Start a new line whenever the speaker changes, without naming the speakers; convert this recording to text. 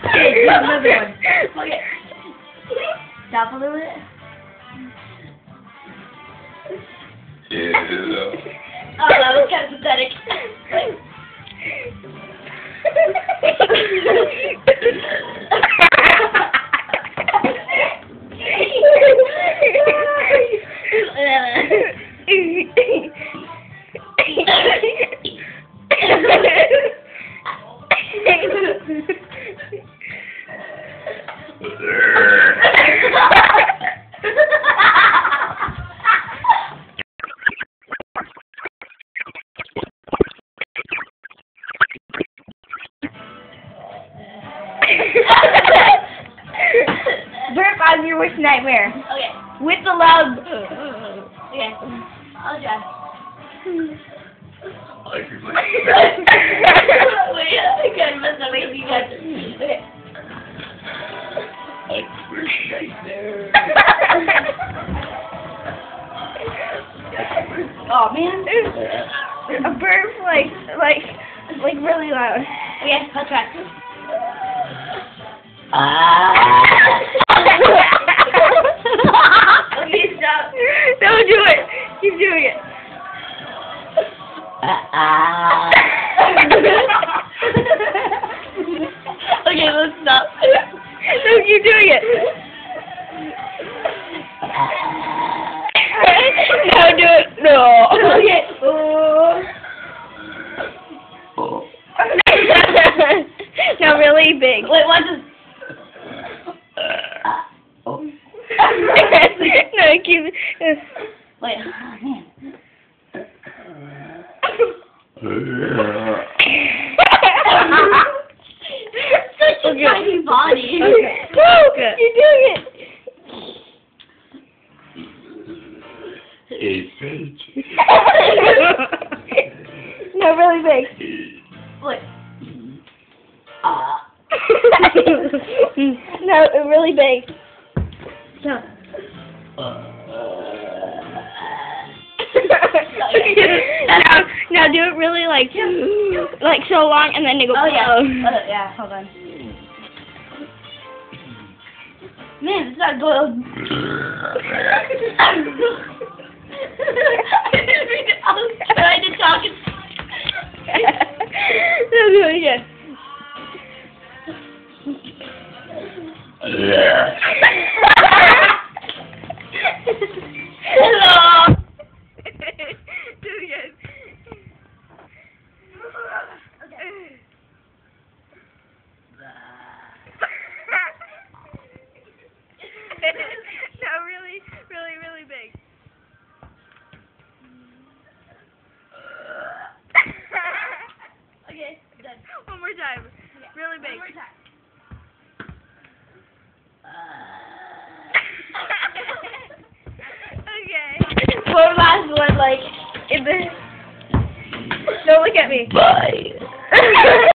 Okay, another one. Okay. Stop a little bit.
Yeah.
Oh, that was kind of pathetic. Burp on your worst nightmare. Okay. With the loud. Okay. I'll try.
I can
Wait, I think I messed up. Wait, you guys. Okay. Oh man. A burp like really loud. Okay, I'll try. Okay, stop. Don't do it. Keep doing it. Okay, let's stop. No, keep doing it. No, do it. No. Okay. No, really big. Wait, watch this. No, keep. Wait, oh, man. Such a tiny body. Okay. No, you're doing it. No, really big. Wait. No, really big. No. Now do it really like so long and then you go. Oh yeah. Yeah, hold on. Man, it's not good. I tried to talk. No, do it again. Hello. Do it again. Okay. No, really big. Okay, done. One more time. Okay. Really big. One more time. Okay. One last one, like in the. Don't look at me.
Bye.